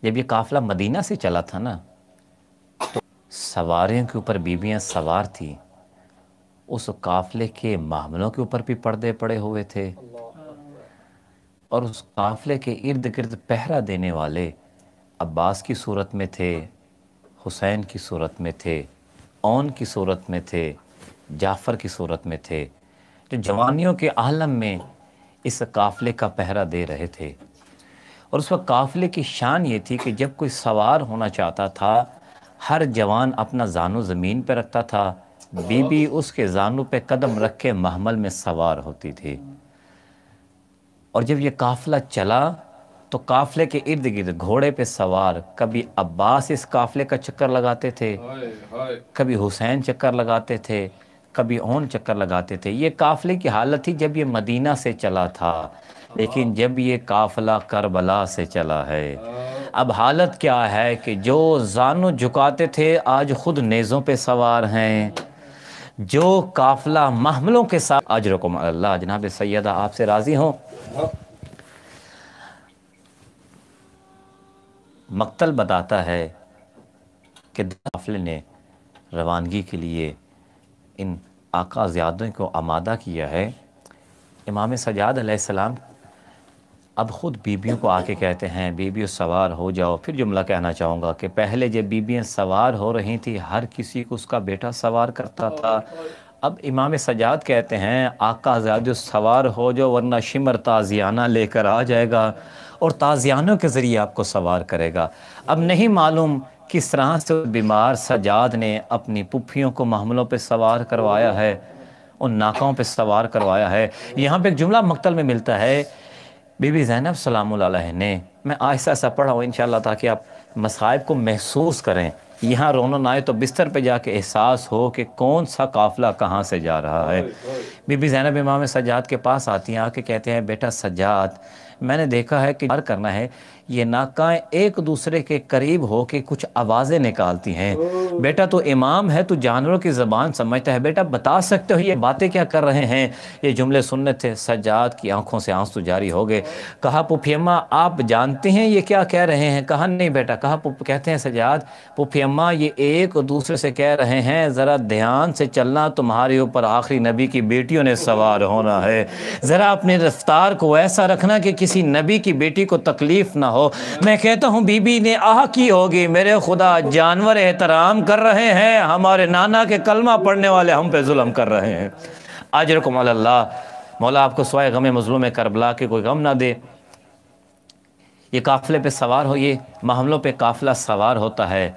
جب یہ قافلہ مدینہ سے چلا تھا نا تو سواریوں کے اوپر بیویاں سوار تھی، اس قافلے کے محملوں کے اوپر بھی پردے پڑے ہوئے تھے، اور اس قافلے کے ارد گرد پہرا دینے والے عباس کی صورت میں تھے، حسین کی صورت میں تھے، اون کی صورت میں تھے، جعفر کی صورت میں تھے، جو جوانیوں کے عالم میں اس قافلے کا پہرا دے رہے تھے۔ اور اس وقت قافلے کی شان یہ تھی کہ جب کوئی سوار ہونا چاہتا تھا، ہر جوان اپنا زانو زمین پہ رکھتا تھا، بی بی اس کے زانو پہ قدم رکھ کے محمل میں سوار ہوتی تھی۔ اور جب یہ قافلہ چلا تو قافلے کے ارد گرد گھوڑے پہ سوار کبھی عباس اس قافلے کا چکر لگاتے تھے، کبھی حسین چکر لگاتے تھے، کبھی اون چکر لگاتے تھے۔ یہ قافلے کی حالت تھی جب یہ مدینہ سے چلا تھا، لیکن جب یہ قافلہ کربلا سے چلا ہے اب حالت کیا ہے کہ جو زانو جھکاتے تھے آج خود نیزوں پہ سوار ہیں، جو قافلہ محملوں کے ساتھ اجرکم اللہ۔ جناب سیدہ آپ سے راضی ہوں۔ مقتل بتاتا ہے کہ قافلے نے روانگی کے لیے ان آقا زیادوں کو آمادہ کیا ہے۔ امام سجاد علیہ السلام اب خود بیبیوں کو آ کے کہتے ہیں بیبیوں سوار ہو جاؤ۔ پھر جملہ کہنا چاہوں گا کہ پہلے جب بیبیاں سوار ہو رہی تھی ہر کسی کو اس کا بیٹا سوار کرتا تھا، اب امام سجاد کہتے ہیں آقا زیادہ سوار ہو جاؤ ورنہ شمر تازیانہ لے کر آ جائے گا اور تازیانوں کے ذریعے آپ کو سوار کرے گا۔ اب نہیں معلوم کس طرح سے بیمار سجاد نے اپنی پھپھیوں کو محملوں پہ سوار کروایا ہے، ان ناکوں پہ سوار کروایا ہے۔ یہاں پہ ایک جملہ مقتل میں ملتا ہے، بی بی زینب سلام اللہ علیہ نے، میں آہستہ آہستہ پڑھا ہوں انشاءاللہ تاکہ آپ مصائب کو محسوس کریں، یہاں رونا نہ آئے تو بستر پہ جا کے احساس ہو کہ کون سا قافلہ کہاں سے جا رہا ہے۔ بی بی زینب امام سجاد کے پاس آتی ہیں، آ کے کہتے ہیں بیٹا سجاد میں نے دیکھا ہے کہ کرنا ہے، یہ ناکائیں ایک دوسرے کے قریب ہو کے کچھ آوازیں نکالتی ہیں۔ بیٹا تو امام ہے، تو جانوروں کی زبان سمجھتا ہے، بیٹا بتا سکتے ہو یہ باتیں کیا کر رہے ہیں؟ یہ جملے سننے تھے، سجاد کی آنکھوں سے آنسو جاری ہو گئے۔ کہا پھوپھی اماں آپ جانتے ہیں یہ کیا کہہ رہے ہیں؟ کہا نہیں بیٹا۔ کہا کہتے ہیں سجاد پھوپھی اماں یہ ایک دوسرے سے کہہ رہے ہیں ذرا دھیان سے چلنا، تمہارے اوپر آخری نبی کی بیٹیوں نے سوار ہونا ہے، ذرا اپنی رفتار کو ایسا رکھنا کہ کسی نبی کی بیٹی کو تکلیف نہ ہو۔ میں کہتا ہوں بی بی نے آہ کی ہوگی، میرے خدا جانور احترام کر رہے ہیں، ہمارے نانا کے کلمہ پڑھنے والے ہم پہ ظلم کر رہے ہیں۔ اجرکم اللہ، مولا آپ کو سوائے غم مظلوم کربلا کے کوئی غم نہ دے۔ یہ قافلے پہ سوار ہو، یہ محملوں پہ قافلہ سوار ہوتا ہے،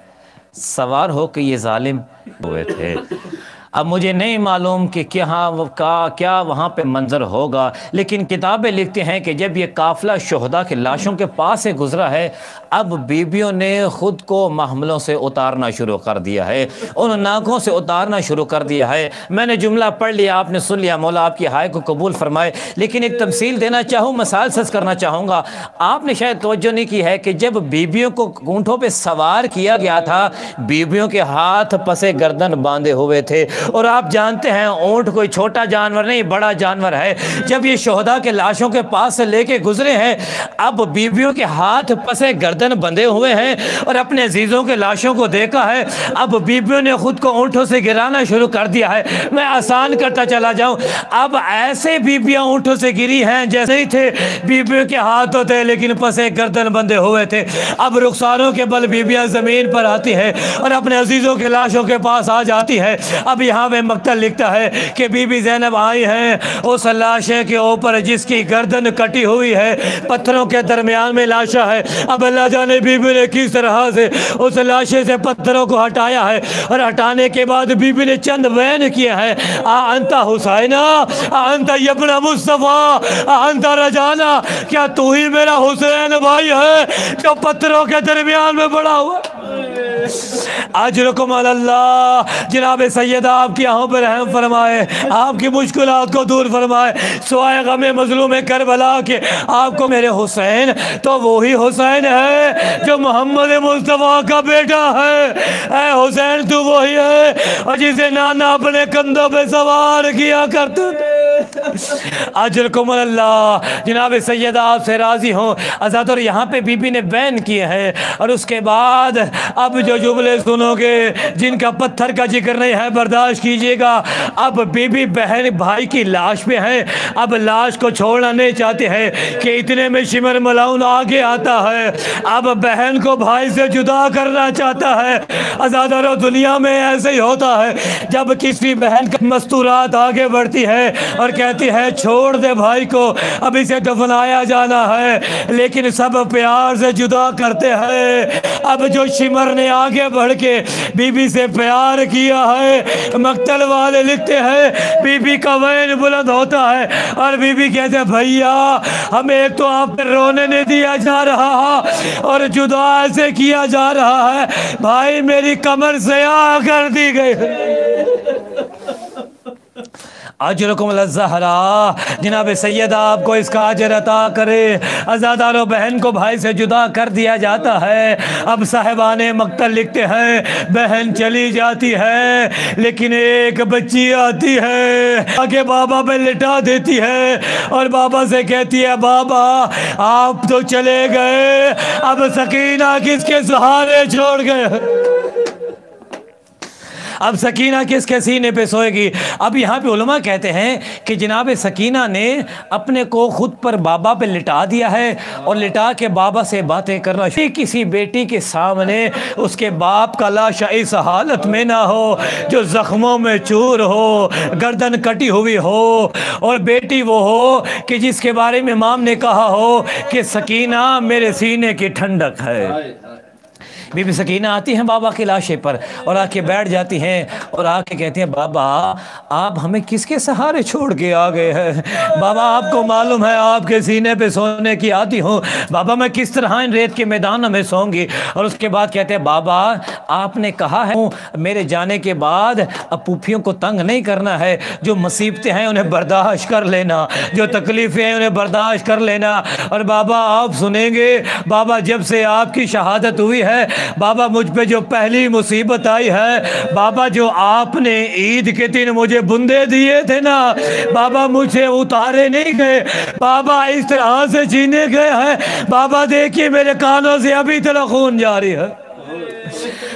سوار ہو کے یہ ظالم ہوئے تھے۔ اب مجھے نہیں معلوم کہ کیا وہاں پہ منظر ہوگا، لیکن کتابیں لکھتے ہیں کہ جب یہ قافلہ شہداء کے لاشوں کے پاس سے گزرا ہے، اب بیویوں نے خود کو محملوں سے اتارنا شروع کر دیا ہے، ان ناکوں سے اتارنا شروع کر دیا ہے۔ میں نے جملہ پڑھ لیا، آپ نے سن لیا، مولا آپ کی ہائے کو قبول فرمائے، لیکن ایک تمثیل دینا چاہوں، مثال سز کرنا چاہوں گا۔ آپ نے شاید توجہ نہیں کی ہے کہ جب بیویوں کو اونٹوں پہ سوار کیا گیا تھا، بیویوں کے ہاتھ پسے گردن باندھے ہوئے تھے، اور آپ جانتے ہیں اونٹ کوئی چھوٹا جانور نہیں، بڑا جانور ہے۔ جب یہ شہداء کے لاشوں کے پاس سے لے کے گزرے ہیں، اب بیویوں کے ہاتھ پسے گردن بندھے ہوئے ہیں اور اپنے عزیزوں کے لاشوں کو دیکھا ہے، اب بیویوں نے خود کو اونٹوں سے گرانا شروع کر دیا ہے۔ میں آسان کرتا چلا جاؤں، اب ایسے بیویاں اونٹوں سے گری ہیں جیسے ہی تھے، بیویوں کے ہاتھ ہوتے لیکن پسے گردن بندھے ہوئے تھے۔ اب رخساروں کے بل بیویاں زمین پر آتی ہے اور اپنے عزیزوں کے لاشوں کے پاس آ جاتی ہے۔ اب یہاں میں مقتل لکھتا ہے کہ بی بی زینب آئی ہیں اس لاشے کے اوپر جس کی گردن کٹی ہوئی ہے، پتھروں کے درمیان میں لاشا ہے۔ اب اللہ جانے بی بی نے کس طرح سے اس لاشے سے پتھروں کو ہٹایا ہے، اور ہٹانے کے بعد بی بی نے چند بیان کیا ہے، انتا حسینہ، انتا ابن مصطفیٰ، انتا رجانہ، کیا تو ہی میرا حسین بھائی ہے جو پتھروں کے درمیان میں بڑا ہوا؟ اجرکم علی اللہ۔ جناب سیدہ آپ کی آنکھوں پر رحم فرمائے، آپ کی مشکلات کو دور فرمائے، سوائے غم مظلوم کربلا کے آپ کو میرے حسین تو وہی حسین ہے جو محمد مصطفیٰ کا بیٹا ہے۔ اے حسین تو وہی ہے اور جسے نانا اپنے کندھوں پہ سوار کیا کرتے تھے۔ اجرکم اللہ۔ جناب سیدہ آپ سے راضی ہوں آزاد، اور یہاں پہ بی بی نے بیان کیے ہیں، اور اس کے بعد اب جو جملے سنو گے جن کا پتھر کا ذکر نہیں ہے برداشت کیجئے گا۔ اب بی بی بہن بھائی کی لاش پہ ہے، اب لاش کو چھوڑنا نہیں چاہتے ہیں کہ اتنے میں شمر ملاؤن آگے آتا ہے، اب بہن کو بھائی سے جدا کرنا چاہتا ہے۔ آزادارو دنیا میں ایسے ہی ہوتا ہے، جب کسی بہن کا مستورات آگے بڑھتی ہے اور کہتی ہے چھوڑ دے بھائی کو، اب اسے دفنایا جانا ہے، لیکن سب پیار سے جدا کرتے ہیں۔ اب جو شمر نے آگے بڑھ کے بی بی سے پیار کیا ہے، مقتل والے لکھتے ہیں بی بی کا وین بلند ہوتا ہے اور بی بی کہتے ہیں بھائیا ہمیں ایک تو آپ پر رونے نہیں دیا جا رہا اور جدا ایسے کیا جا رہا ہے، بھائی میری کمر سیاہ کر دی گئی۔ اجرکم الزہرا۔ جناب سیدہ آپ کو اس کا اجر عطا کرے۔ عزادارو بہن کو بھائی سے جدا کر دیا جاتا ہے۔ اب صاحبان مقتل لکھتے ہیں بہن چلی جاتی ہے لیکن ایک بچی آتی ہے، آگے بابا پہ لٹا دیتی ہے اور بابا سے کہتی ہے بابا آپ تو چلے گئے، اب سکینہ کس کے سہارے چھوڑ گئے؟ اب سکینہ کس کے سینے پہ سوئے گی؟ اب یہاں پہ علماء کہتے ہیں کہ جناب سکینہ نے اپنے کو خود پر بابا پہ لٹا دیا ہے اور لٹا کے بابا سے باتیں کرنا، کسی بیٹی کے سامنے اس کے باپ کا لاشا اس حالت میں نہ ہو جو زخموں میں چور ہو، گردن کٹی ہوئی ہو، اور بیٹی وہ ہو کہ جس کے بارے میں امام نے کہا ہو کہ سکینہ میرے سینے کی ٹھنڈک ہے۔ بی بی سکینہ آتی ہیں بابا کی لاشے پر اور آ کے بیٹھ جاتی ہیں اور آ کے کہتی ہیں بابا آپ ہمیں کس کے سہارے چھوڑ کے آ گئے ہیں؟ بابا آپ کو معلوم ہے آپ کے سینے پہ سونے کی عادی ہوں، بابا میں کس طرح ان ریت کے میدانوں میں سوں گی؟ اور اس کے بعد کہتے ہیں بابا آپ نے کہا ہے میرے جانے کے بعد اب پھوپھیوں کو تنگ نہیں کرنا ہے، جو مصیبتیں ہیں انہیں برداشت کر لینا، جو تکلیفیں ہیں انہیں برداشت کر لینا۔ اور بابا آپ سنیں گے بابا جب سے آپ کی شہادت ہوئی ہے بابا مجھ پہ جو پہلی مصیبت آئی ہے، بابا جو آپ نے عید کے دن مجھے بندے دیے تھے نا بابا مجھے اتارے نہیں گئے، بابا اس طرح سے چھینے گئے ہیں، بابا دیکھیے میرے کانوں سے ابھی تک خون جاری ہے۔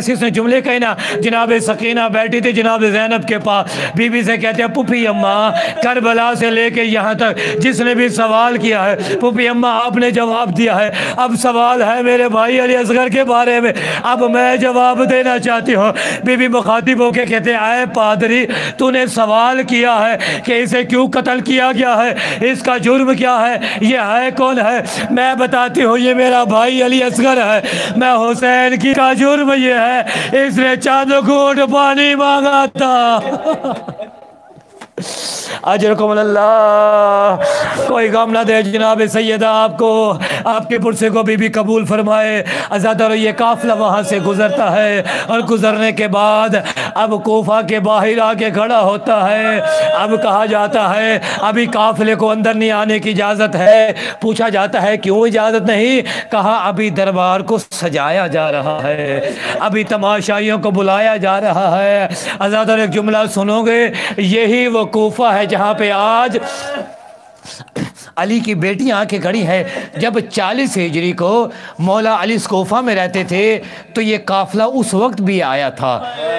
جیسے اس نے جملے کہے نا، جناب سکینہ بیٹھی تھی جناب زینب کے پاس، بی بی سے کہتے ہیں پھوپھی اماں کربلا سے لے کے یہاں تک جس نے بھی سوال کیا ہے پھوپھی اماں آپ نے جواب دیا ہے، اب سوال ہے میرے بھائی علی اصغر کے بارے میں، اب میں جواب دینا چاہتی ہوں۔ بی بی مخاطب ہو کے کہتے ہیں اے پادری تو نے سوال کیا ہے کہ اسے کیوں قتل کیا گیا ہے، اس کا جرم کیا ہے، یہ ہے کون ہے؟ میں بتاتی ہوں یہ میرا بھائی علی اصغر ہے۔ میں حسین کی کا جرم یہ ہے اس نے چند گھونٹ پانی مانگا تھا۔ اجرکم اللہ، کوئی غم نہ دے جناب سیدہ آپ کو، آپ کے پرسے کو بھی قبول فرمائے۔ ازادر یہ قافلہ وہاں سے گزرتا ہے اور گزرنے کے بعد اب کوفہ کے باہر آ کے کھڑا ہوتا ہے۔ اب کہا جاتا ہے ابھی قافلے کو اندر نہیں آنے کی اجازت ہے۔ پوچھا جاتا ہے کیوں اجازت نہیں؟ کہا ابھی دربار کو سجایا جا رہا ہے، ابھی تماشائیوں کو بلایا جا رہا ہے۔ ازادر ایک جملہ سنو گے، یہی وہ کوفہ ہے جہاں پہ آج علی کی بیٹی آ کے کھڑی ہے۔ جب 40 ہجری کو مولا علی کوفہ میں رہتے تھے تو یہ قافلہ اس وقت بھی آیا تھا،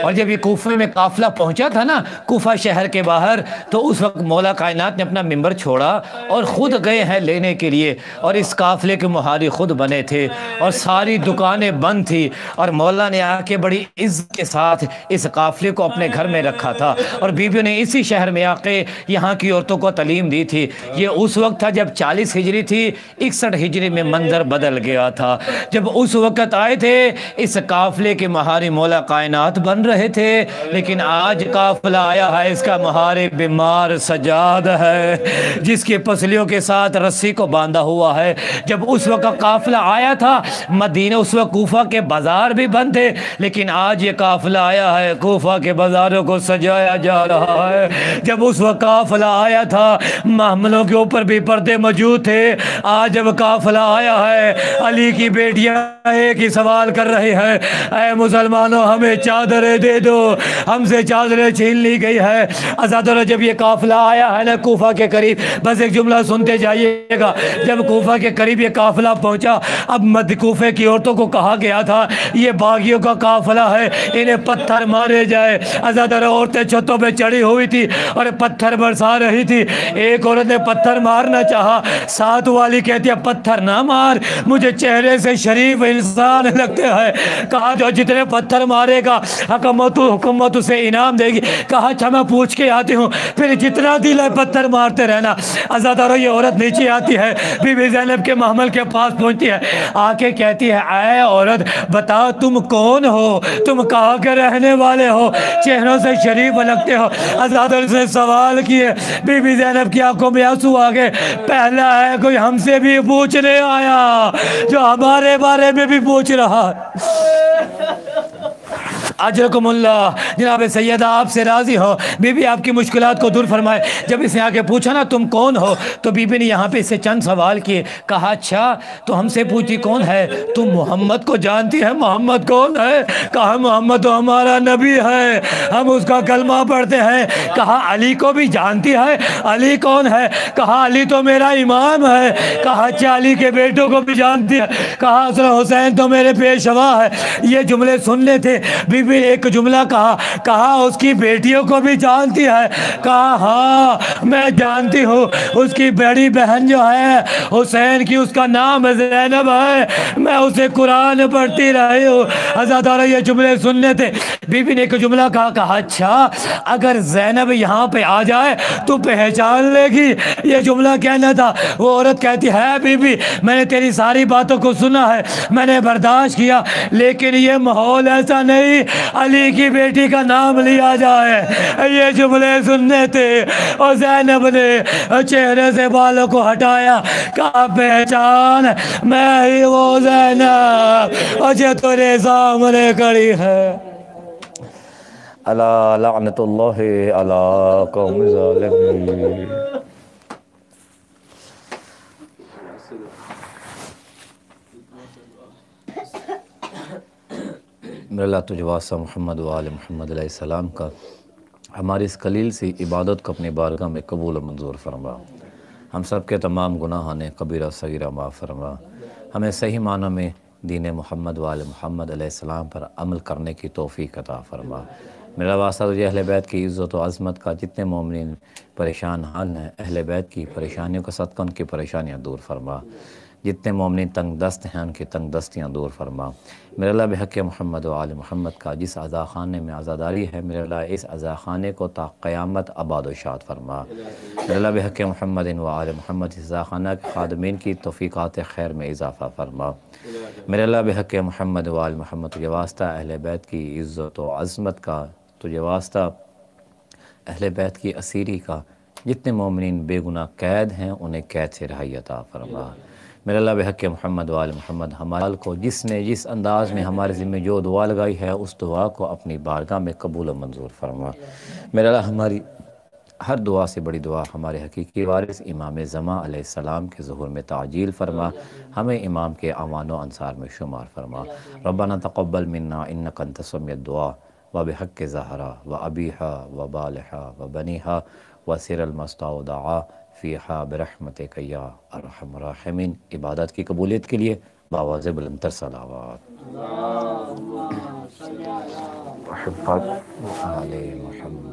اور جب یہ کوفہ میں قافلہ پہنچا تھا نا کوفہ شہر کے باہر، تو اس وقت مولا کائنات نے اپنا منبر چھوڑا اور خود گئے ہیں لینے کے لیے، اور اس قافلے کے مہاری خود بنے تھے اور ساری دکانیں بند تھی، اور مولا نے آ کے بڑی عزت کے ساتھ اس قافلے کو اپنے گھر میں رکھا تھا، اور بیویوں نے اسی شہر میں آ کے یہاں کی عورتوں کو تعلیم دی تھی۔ یہ اس وقت تھا جب 40 ہجری تھی، 61 ہجری میں منظر بدل گیا تھا۔ جب اس وقت آئے تھے اس قافلے کے مہاری مولا کائنات بن رہے تھے، لیکن آج قافلہ آیا ہے اس کا مہاری بیمار سجاد ہے جس کے پسلیوں کے ساتھ رسی کو باندھا ہوا ہے۔ جب اس وقت قافلہ آیا تھا مدینہ، اس وقت کوفہ کے بازار بھی بند تھے، لیکن آج یہ قافلہ آیا ہے کوفہ کے بازاروں کو سجایا جا رہا ہے۔ جب اس وقت قافلہ آیا تھا محملوں کے اوپر بھی پردے موجود تھے، آج جب قافلہ آیا ہے علی کی بیٹیاں ایک ہی سوال کر رہے ہیں، اے مسلمانوں ہمیں چادریں دے دو، ہم سے چادریں چھین لی گئی ہے۔ ازادر جب یہ قافلہ آیا ہے نا کوفہ کے قریب، بس ایک جملہ سنتے جائیے گا، جب کوفہ کے قریب یہ قافلہ پہنچا، اب مد کوفے کی عورتوں کو کہا گیا تھا یہ باغیوں کا قافلہ ہے، انہیں پتھر مارے جائے۔ ازادر عورتیں چھتوں پہ چڑھی ہوئی تھی اور پتھر برسا رہی تھی۔ ایک عورت نے پتھر مارنا چاہا، ساتھ والی کہتی ہے پتھر نہ مار، مجھے چہرے سے شریف انسان لگتے ہیں۔ کہا جو جتنے پتھر مارے گا حکومت اسے انعام دے گی۔ کہا اچھا میں پوچھ کے آتی ہوں، پھر جتنا دل ہے پتھر مارتے رہنا۔ ازادارو یہ عورت نیچے آتی ہے، بی بی زینب کے محمل کے پاس پہنچتی ہے، آ کے کہتی ہے اے عورت بتا تم کون ہو، تم کہاں کے رہنے والے ہو، چہروں سے شریف لگتے ہو۔ ازادار سے سوال کیے، بی بی زینب کی آنکھوں میں آنسو آ گئے، پہلا ہے کوئی ہم سے بھی پوچھنے آیا جو ہمارے بارے میں بھی پوچھ رہا ہے۔ اجرکم اللہ، جناب سیدہ آپ سے راضی ہو، بی بی آپ کی مشکلات کو دور فرمائے۔ جب اس نے آگے پوچھا نا تم کون ہو، تو بی بی نے یہاں پہ اس سے چند سوال کیے۔ کہا اچھا تو ہم سے پوچھی کون ہے، تم محمد کو جانتی ہے؟ محمد کون ہے؟ کہا محمد تو ہمارا نبی ہے، ہم اس کا کلمہ پڑھتے ہیں۔ کہا علی کو بھی جانتی ہے؟ علی کون ہے؟ کہا علی تو میرا امام ہے۔ کہا اچھا علی کے بیٹوں کو بھی جانتی ہے؟ کہا حسن حسین تو میرے پیشوا ہے۔ یہ جملے سننے تھے، بی بی ایک جملہ کہا اس کی بیٹیوں کو بھی جانتی ہے؟ کہا ہاں میں جانتی ہوں، اس کی بڑی بہن جو ہے حسین کی، اس کا نام زینب ہے، میں اسے قرآن پڑھتی رہی ہوں۔ ازادارہ یہ جملے سننے تھے، بی بی نے ایک جملہ کہا اچھا اگر زینب یہاں پہ آ جائے تو پہچان لے گی؟ یہ جملہ کہنا تھا۔ وہ عورت کہتی ہے بی بی میں نے تیری ساری باتوں کو سنا ہے، میں نے برداشت کیا، لیکن یہ ماحول ایسا نہیں علی کی بیٹی کا نام لیا جائے۔ یہ جملے سننے تھے، اور زینب نے چہرے سے بالوں کو ہٹایا، کہا پہچان میں ہی وہ زینب جو تیرے سامنے کھڑی ہے۔ اللہ لعنت اللہ علی قوم ظالمین۔ میرے اللہ تجھ واسطہ محمد و آل محمد علیہ السلام کا ہماری اس قلیل سی عبادت کو اپنی بارگاہ میں قبول و منظور فرما۔ ہم سب کے تمام گناہان کبیرہ صغیرہ معاف فرما۔ ہمیں صحیح معنی میں دین محمد وآل محمد علیہ السلام پر عمل کرنے کی توفیق عطا فرما۔ میرا واسطہ تجھے اہل بیت کی عزت و عظمت کا، جتنے مومنین پریشان حال ہیں اہل بیت کی پریشانیوں کا صدقہ ان کی پریشانیاں دور فرما، جتنے مومنین تنگ دست ہیں ان کی تنگ دستیاں دور فرما۔ میرے اللہ بحق محمد و آل محمد کا جس عزا خانے میں عزاداری ہے میرے اللہ اس عزا خانے کو تا قیامت آباد و شاد فرما۔ میرے اللہ بحق محمد و آل محمد اس عزا خانہ کے خادمین کی توفیقات خیر میں اضافہ فرما۔ میرے اللہ بحق محمد و آل محمد تجھے واسطہ اہل بیت کی عزت و عظمت کا، تجھے واسطہ اہل بیت کی اسیری کا، جتنے مومنین بے گناہ قید ہیں انہیں قید سے رہائی عطا فرما۔ میرے اللہ بحق محمد و آل محمد ہمارے کو جس نے جس انداز میں ہمارے ذمہ جو دعا لگائی ہے اس دعا کو اپنی بارگاہ میں قبول و منظور فرما۔ میرے اللہ ہماری ہر دعا سے بڑی دعا ہمارے حقیقی وارث امام زمان علیہ السلام کے ظہور میں تعجیل فرما، ہمیں امام کے اعوان و انصار میں شمار فرما۔ ربنا تقبل منا انک انت السمیع الدعاء وبحق زہرا وابیہا وبالہا وبنیہا وسر المستودعا فیہا برحمتک یا ارحم الراحمین۔ عبادت کی قبولیت کے لیے باواز بلندتر صلوات۔ محبت آل محمد۔